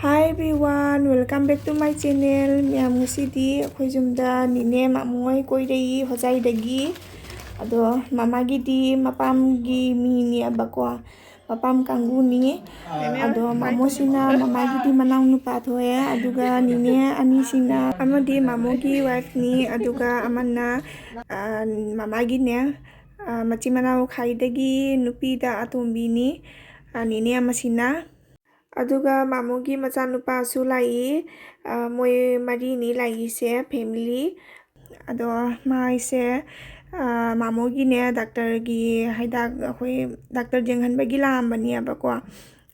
Hi everyone, welcome back to my channel. Miyam ngasidi akhoi jumda nine mamoi koirei hojai dagi. Ado mamagi di mapamgi mini abakwa. Mapam kanggu ni. Ado mamosina mamagi di manau nupa thoe. Aduga nine anisina amadi mamogi wife ni. Aduga amanna mamagi ne. Machi manau khai dagi nupi da atombi ni. Nine amasina. Aduga mamogi machanupa su lai moi mari ni lai se family ado mai se mamogi ne doctor gi haida khoi doctor jenghan bagi lam bani abako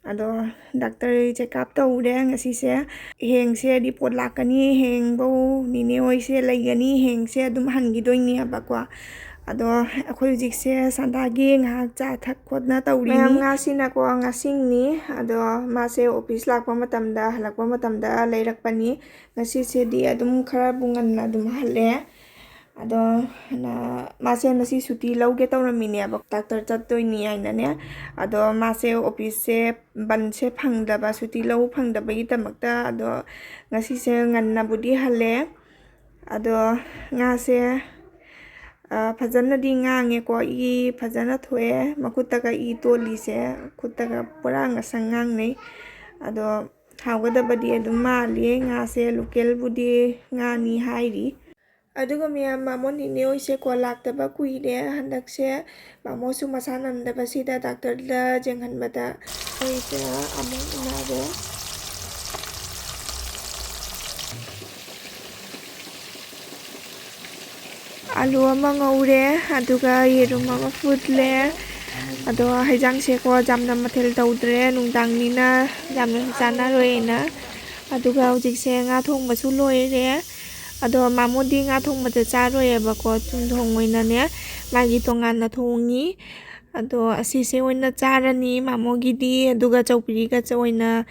ado doctor check up tawre ngasi se heng se report lakani heng bo nine oi se laigani heng se dum hangi doini abako ado akhoi jik se sandagi ngak cha thak khotna tawri ni ngasina ko ngasing ni ado ma se office lakpa matamda halakpa matamda leirakpani ngasi se di adum khara bungan na dum halle ado na ma se nasi suti lauge tawramini abak doctor chattoini aina ne ado ma se office se ban se phangdaba suti lau phangdaba gi tamakta ado ngasi se nganna budi halle ado nga se fajana di ngange ko I fajana thoe makutaga I toli se kutaga pura ngasang ngang nei ado hawada badi adum mali nga se local budi ngani hairi aduga miya mamoni ne oise ko laktaba kuire handak se mamosu masanam da basida doctor da jenghan bada oise among nare alu ama ngaure aduga yerum ama futle ado haijang se ko jamna mathel tawdre nungdang nina jamna chana roina aduga ujik se nga thong basu loire ado mamodi nga thong bada charoye bako chumthong oina ne magi tongan na thongi ado asise oina charani mamogi di aduga chawpri ga oina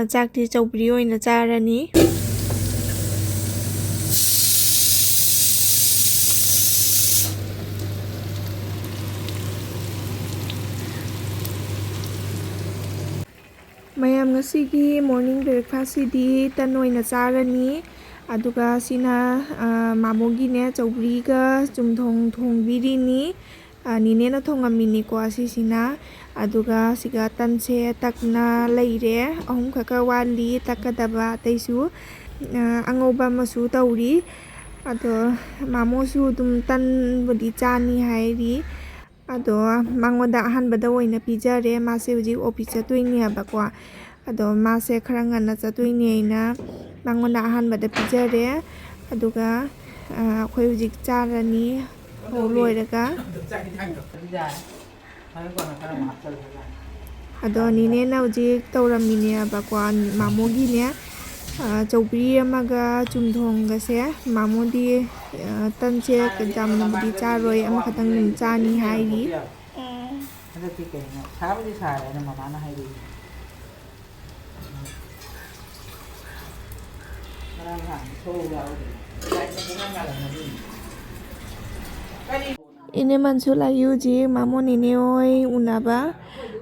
chakti chawpri oina charani mayam ngasigi morning breakfast di tanoi na charani aduga sina mamogi ne chawbri ga chumthong thongbiri ni nine na thongamini ko asisina aduga siga tanse takna leire ahum khaka wali takadaba taisu angoba masu tawri ado mamosu dum tan budi chani hairi ado mangoda ahanbada oina pijare mase uji office chatoini abakwa ado mase khara ngana chatoini aina mangoda ahanbada pijare aduga khoi uji charani loiraga ado nine na uji tawramini abakwa mamogi ne chawpri amaga chumthong ga se mamodi tanche jamna budi charoi ama khatang nim chani hairi handa ti ke na sabudi sare na mama na hairi marang ha so ga lai na bunga ga na din ine mansula yuji mamo nine oi unaba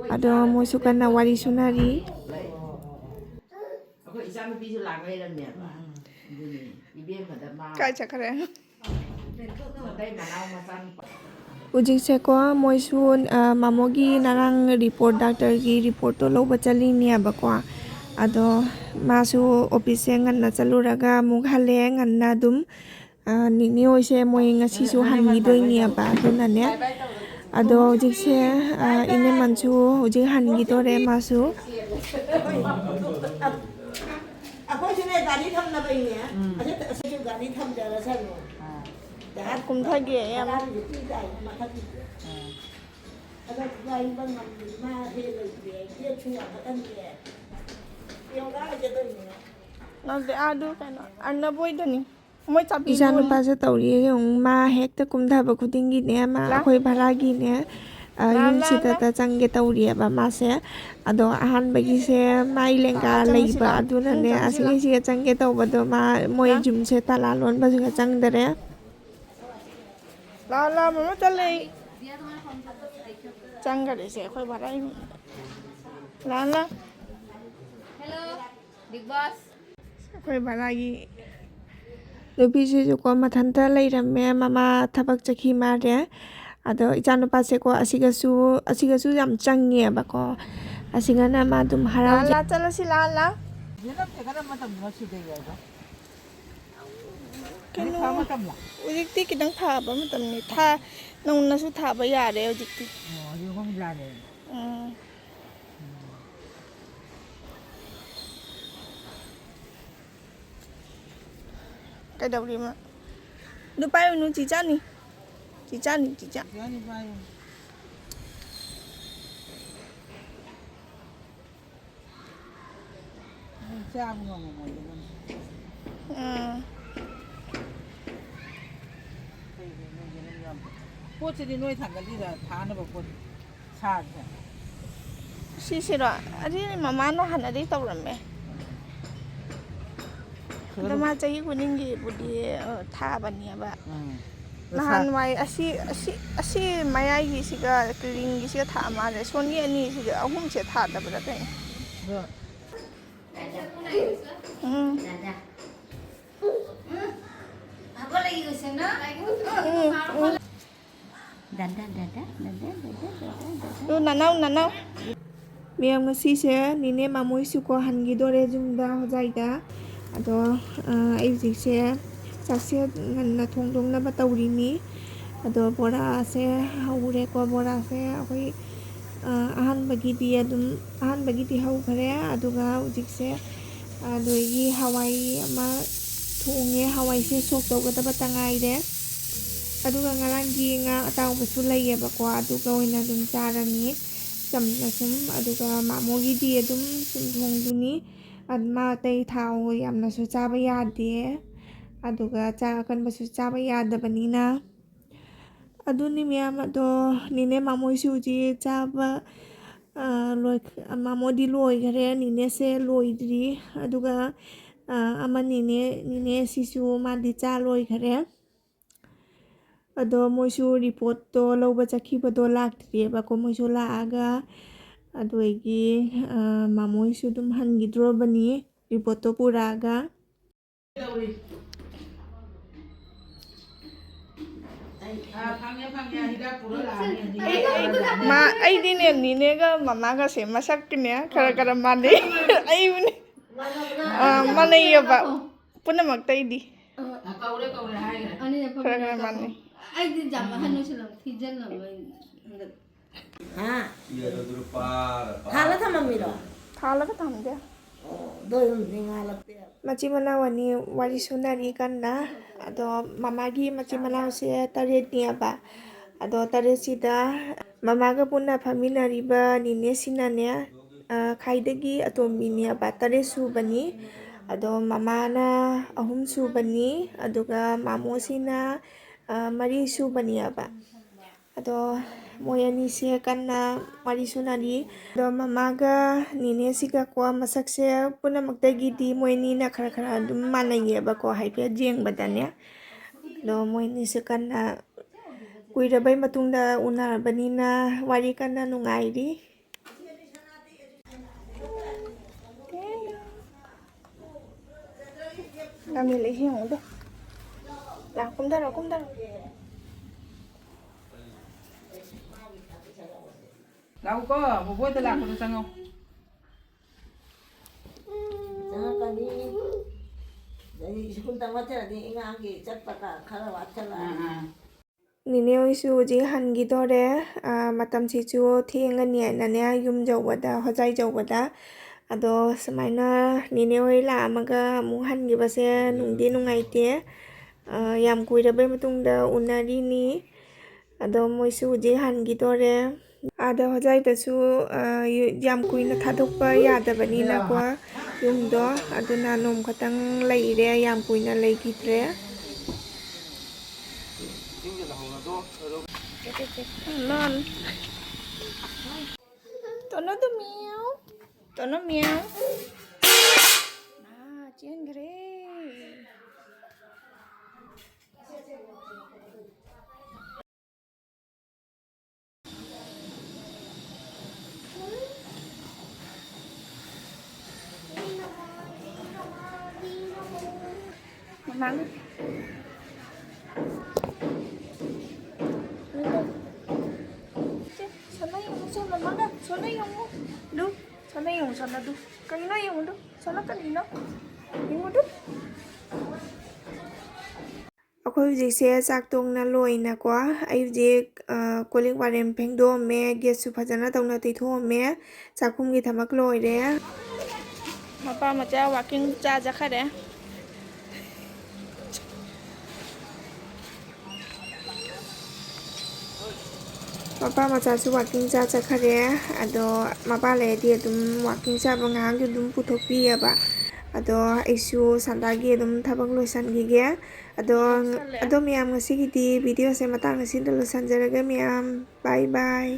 ado mosukan na wari sunari ako isa mo piso lang lai ram ne ba duni ibem kada ma kai chakare dai manau masan ujik se ko moisun mamogi narang report doctor gi report to loba chali ni abako ado masu office nganna chaluraga mughale nganna dum nini oise moi ngasi su hangi doini aba duna ne ado ujik se ine manchu ujik hangi tore masu ako sine gari tham na bai ne ase ase gari tham jara sa no da kum thage em ti dai ma tha ti ada gai bang ma he le ye ye chu ya ka tan ye yo ga je doi ne nang de adu kana anna boy dani moi chapi ijanu pa se tawri yung ma hekta kumdhaba khudingi ne ma akhoi bharagi ne yum sita ta changge tawri ba ma se ado ahan bagi se mai lenga leiba aduna ne asingi si changge tawba do ma moi jum se tala lon ba singa changdare la mama chale changgare se akhoi bharai la hello Big boss. ꯑꯩꯈꯣꯏ ꯚꯔꯥꯒꯤ ꯅꯨꯄꯤꯁꯤꯁꯨꯀꯣ ꯃꯊꯟꯇ ꯂꯩꯔꯝꯃꯦ ꯃꯃꯥ ꯊꯕꯛ ꯆꯠꯈꯤ ꯃꯥꯜꯂꯦ ꯑꯗꯣ ꯏꯆꯥꯅꯨꯄꯥꯁꯦꯀꯣ ꯑꯁꯤꯒꯁꯨ ꯌꯥꯝ ꯆꯪꯉꯦꯕꯀꯣ ꯑꯁꯤꯒꯅ ꯃꯥ ꯑꯗꯨꯝ ꯍꯔꯥꯎꯖꯩ ꯆꯠꯂꯁꯤ ꯂꯥ ꯀꯩꯅꯣ ꯍꯧꯖꯤꯛꯇꯤ ꯈꯤꯇꯪ ꯊꯥꯕ ꯃꯇꯝꯅꯤ ꯅꯧꯅꯁꯨ ꯊꯥꯕ ꯌꯥꯔꯦ ꯍꯧꯖꯤꯛꯇꯤ ꯀꯩꯗꯧꯔꯤꯃ ꯑꯗꯨ ꯄꯥꯏꯌꯨꯅꯨ ꯆꯤꯆꯥꯅꯤ ꯆꯤꯆꯥ ꯄꯣꯠꯁꯤꯗꯤ ꯅꯣꯏ ꯊꯥꯡꯒꯠꯂꯤꯔ ꯊꯥꯅꯕ ꯄꯣꯠ ꯁꯥꯁꯦ ꯁꯤꯁꯤꯔꯣ ꯑꯗꯨꯗꯤ ꯃꯃꯥꯅ ꯍꯥꯟꯅꯗꯤ ꯇꯧꯔꯝꯃꯦ ꯑꯗꯣ ꯃꯥ ꯆꯍꯤ ꯈꯨꯗꯤꯡꯒꯤꯕꯨꯗꯤ ꯊꯥꯕꯅꯦꯕ ꯅꯍꯥꯟꯋꯥꯏ ꯑꯁꯤ ꯃꯌꯥꯏꯒꯤꯁꯤꯒ ꯀ꯭ꯔꯤꯡꯒꯤꯁꯤꯒꯊꯥ ꯃꯥꯜꯂꯦ ꯁꯣꯟꯒꯤ ꯑꯅꯤꯁꯤꯒ ꯑꯍꯨꯝꯁꯦ ꯊꯥꯗꯕ꯭ꯔꯥ ꯀꯩꯅꯣ ꯅꯅꯥꯎ ꯃꯌꯥꯝ ꯉꯁꯤꯁꯦ ꯅꯤꯅꯦ ꯃꯃꯣꯏꯁꯨꯀꯣ ꯍꯟꯈꯤꯗꯣꯔꯦ ꯌꯨꯝꯗ ꯍꯣꯖꯥꯏꯗ ꯑꯗꯣ ꯑꯩ ꯍꯧꯖꯤꯛꯁꯦ ꯆꯥꯛꯁꯦ ꯉꯟꯅ ꯊꯣꯡꯗꯣꯛꯅꯕ ꯇꯧꯔꯤꯅꯤ ꯑꯗꯣ ꯕꯣꯔꯥꯁꯦ ꯍꯧꯔꯦꯀꯣ ꯕꯣꯔꯥꯁꯦ ꯑꯩꯈꯣꯏ ꯑꯍꯥꯟꯕꯒꯤꯗꯤ ꯍꯧꯈ꯭ꯔꯦ ꯑꯗꯨꯒ ꯍꯧꯖꯤꯛꯁꯦ ꯅꯣꯏꯒꯤ ꯍꯋꯥꯏ ꯑꯃ ꯊꯣꯡꯉꯦ ꯍꯋꯥꯏꯁꯦ ꯁꯣꯛ ꯇꯧꯒꯗꯕ ꯇꯉꯥꯏꯔꯦ ꯑꯗꯨꯒ ꯉꯔꯥꯡꯒꯤ ꯉꯥ ꯑꯇꯥꯎꯕꯁꯨ ꯂꯩꯌꯦꯕꯀꯣ ꯑꯗꯨꯒ ꯑꯣꯏꯅ ꯑꯗꯨꯝ ꯆꯥꯔꯅꯤ ꯆꯝꯅ ꯁꯨꯝ ꯑꯗꯨꯒ ꯃꯥꯃꯣꯒꯤꯗꯤ ꯑꯗꯨꯝ ꯊꯣꯡꯗꯨꯅꯤ ꯃꯥ ꯑꯇꯩ ꯊꯥꯎ ꯌꯥꯝꯅꯁꯨ ꯆꯥꯕ ꯌꯥꯗꯦ ꯑꯗꯨꯒ ꯆꯥꯛ ꯑꯀꯟꯕꯁꯨ ꯆꯥꯕ ꯌꯥꯗꯕꯅꯤꯅ ꯑꯗꯨꯅꯤ ꯃꯌꯥꯝ ꯑꯗꯣ ꯅꯤꯅꯦ ꯃꯃꯣꯏꯁꯨ ꯍꯧꯖꯤꯛ ꯆꯥꯕ ꯃꯃꯣꯗꯤ ꯂꯣꯏꯈꯔꯦ ꯅꯤꯅꯦꯁꯦ ꯂꯣꯏꯗ꯭ꯔꯤ ꯑꯗꯨꯒ ꯑꯃ ꯅꯤꯅꯦ ꯁꯤꯁꯨ ꯃꯥꯗꯤ ꯆꯥ ꯂꯣꯏꯈꯔꯦ ꯑꯗꯣ ꯃꯣꯏꯁꯨ ꯔꯤꯄꯣꯔꯠꯇꯣ ꯂꯧꯕ ꯆꯠꯈꯤꯕꯗꯣ ꯂꯥꯛꯇ꯭ꯔꯤꯑꯕꯀꯣ ꯃꯣꯏꯁꯨ ꯂꯥꯛꯑꯒ ꯑꯗꯨꯒꯤ ꯃꯃꯣꯏꯁꯨ ꯑꯗꯨꯝ ꯍꯟꯈꯤꯗ꯭ꯔꯣꯕꯅꯤ ꯔꯤꯄꯣꯔꯠꯇꯣ ꯄꯨꯔꯛꯑꯒ ꯑꯩꯗꯤꯅꯦ ꯅꯤꯅꯦꯒ ꯃꯃꯥꯒꯁꯦ ꯃꯁꯛꯀꯤꯅꯦ ꯈꯔ ꯃꯥꯟꯅꯩ ꯑꯩꯕꯨꯅꯦ ꯃꯥꯟꯅꯩꯌꯦꯕ ꯄꯨꯝꯅꯃꯛꯇꯩꯗꯤ ꯈꯔ ꯃꯥꯟꯅꯩ ꯑꯩꯗꯤ ꯌꯥꯝ ꯑꯍꯟ ꯑꯣꯏꯁꯤꯜꯂꯛ ꯊꯤꯖꯤꯜꯂꯕ ꯊꯥꯜꯂ ꯊꯝꯃꯝꯃꯤꯔꯣ ꯊꯥꯜꯂꯒ ꯊꯝꯗꯦ ꯃꯆꯤꯟ ꯃꯅꯥꯎ ꯑꯅꯤ ꯋꯥꯔꯤ ꯁꯨꯅꯔꯤ ꯀꯟꯅ ꯑꯗꯣ ꯃꯃꯥꯒꯤ ꯃꯆꯤꯟ ꯃꯅꯥꯎꯁꯦ 7ꯅꯦꯕ ꯑꯗꯣ 7ꯁꯤꯗ ꯃꯃꯥꯒ ꯄꯨꯟꯅ ꯐꯝꯃꯤꯟꯅꯔꯤꯕ ꯅꯤꯅꯦꯁꯤꯅꯅꯦ ꯈ꯭ꯋꯥꯏꯗꯒꯤ ꯑꯇꯣꯝꯕꯤꯅꯦꯕ 7 ꯁꯨꯕꯅꯤ ꯑꯗꯣ ꯃꯃꯥꯅ 3 ꯁꯨꯕꯅꯤ ꯑꯗꯨꯒ ꯃꯃꯣꯁꯤꯅ 4 ꯁꯨꯕꯅꯦꯕ ꯑꯗꯣ ꯃꯣꯏ ꯑꯅꯤꯁꯦ ꯀꯟꯅ ꯋꯥꯔꯤ ꯁꯨꯅꯔꯤ ꯑꯗꯣ ꯃꯃꯥꯒ ꯅꯤꯅꯦꯁꯤꯒꯀꯣ ꯃꯁꯛꯁꯦ ꯄꯨꯝꯅꯃꯛꯇꯒꯤꯗꯤ ꯃꯣꯏ ꯑꯅꯤꯅꯈꯔ ꯑꯗꯨꯝ ꯃꯥꯟꯅꯩꯌꯦꯕꯀꯣ ꯍꯥꯏꯐꯦꯠ ꯌꯦꯡꯕꯗꯅꯦ ꯑꯗꯣ ꯃꯣꯏ ꯑꯅꯤꯁꯦ ꯀꯟꯅ ꯀꯨꯏꯔꯕꯩ ꯃꯇꯨꯡꯗ ꯎꯅꯔꯕꯅꯤꯅ ꯋꯥꯔꯤ ꯀꯟꯅ ꯅꯨꯡꯉꯥꯏꯔꯤ ꯀꯨꯝꯊꯔꯣ ꯂꯥꯛꯎꯀꯣ ꯕꯣꯕꯣꯏꯗ ꯂꯥꯛꯄꯗ ꯆꯪꯉꯣ ꯆꯪꯉꯛꯀꯅꯤ ꯑꯗꯩ ꯁ꯭ꯀꯨꯜ ꯇꯝꯕ ꯆꯠꯂꯗꯤ ꯑꯉꯥꯡꯒꯤ ꯆꯠꯄꯒ ꯈꯔ ꯋꯥꯠꯁꯜꯂꯛꯑꯅꯤ ꯅꯤꯅꯦ ꯍꯣꯏꯁꯨ ꯍꯧꯖꯤꯛ ꯍꯟꯈꯤꯗꯣꯔꯦ ꯃꯇꯝꯁꯤꯁꯨ ꯊꯦꯡꯉꯅꯤ ꯍꯥꯏꯅꯅꯦ ꯌꯨꯝ ꯌꯧꯕꯗ ꯍꯣꯖꯥꯏ ꯌꯧꯕꯗ ꯑꯗꯣ ꯁꯨꯃꯥꯏꯅ ꯅꯤꯅꯦ ꯍꯣꯏ ꯂꯥꯛꯑꯝꯃꯒ ꯑꯃꯨꯛ ꯍꯟꯈꯤꯕꯁꯦ ꯅꯨꯡꯗꯤ ꯅꯨꯡꯉꯥꯏꯇꯦ ꯌꯥꯝ ꯀꯨꯏꯔꯕꯩ ꯃꯇꯨꯡꯗ ꯎꯅꯔꯤꯅꯤ ꯑꯗꯣ ꯃꯣꯏꯁꯨ ꯍꯧꯖꯤꯛ ꯍꯟꯈꯤꯗꯣꯔꯦ ꯑꯥꯗ ꯍꯣꯖꯥꯏꯗꯁꯨ ꯌꯥꯝ ꯀꯨꯏꯅ ꯊꯥꯗꯣꯛꯄ ꯌꯥꯗꯕꯅꯤꯅꯀꯣ ꯌꯨꯝꯗꯣ ꯑꯗꯨꯅ ꯅꯣꯡ ꯈꯛꯇꯪ ꯂꯩꯔꯦ ꯌꯥꯝ ꯀꯨꯏꯅ ꯂꯩꯈꯤꯗ꯭ꯔꯦ Lol. Tono tuh miau. Tono miau. Nah, cian gere. nắng sana yung sana mana sana yung lu sana yung sana du kanino yung du sana kanino yung du ꯑꯩꯈꯣꯏ ꯍꯧꯖꯤꯛꯁꯦ ꯆꯥꯛ ꯇꯣꯡꯅ ꯂꯣꯏꯅꯀꯣ ꯑꯩ ꯍꯧꯖꯤꯛ ꯀꯣꯜꯂꯤꯛ ꯋꯥꯔꯦꯝ ꯐꯦꯡꯗꯣꯛꯑꯝꯃꯦ ꯒꯦꯁꯁꯨ ꯐꯖꯅ ꯇꯧꯅ ꯇꯩꯊꯣꯛꯑꯝꯃꯦ ꯆꯥꯛꯈꯨꯝꯒꯤ ꯊꯕꯛ ꯂꯣꯏꯔꯦ ꯃꯄꯥ ꯃꯆꯥ ꯋꯥꯛꯀꯤꯡ ꯆꯠꯈꯔꯦ ꯃꯄꯥ ꯃꯆꯥꯁꯨ ꯋꯥꯛꯀꯤꯡ ꯆꯠꯈꯔꯦ ꯑꯗꯣ ꯃꯄꯥ ꯂꯩꯔꯗꯤ ꯑꯗꯨꯝ ꯋꯥꯛꯀꯤꯡ ꯆꯠꯄ ꯉꯥꯏꯍꯥꯛ ꯑꯗꯨꯝ ꯄꯨꯊꯣꯛꯄꯤꯌꯦꯕ ꯑꯗꯣ ꯑꯩꯁꯨ ꯁꯟꯗꯥꯒꯤ ꯑꯗꯨꯝ ꯊꯕꯛ ꯂꯣꯏꯁꯟꯈꯤꯒꯦ ꯑꯗꯣ ꯃꯌꯥꯝ ꯉꯁꯤꯒꯤꯗꯤ ꯚꯤꯗꯤꯑꯣꯁꯦ ꯃꯇꯥꯡ ꯑꯁꯤꯗ ꯂꯣꯏꯁꯟꯖꯔꯒꯦ ꯃꯌꯥꯝ ꯕꯥꯏ ꯕꯥꯏ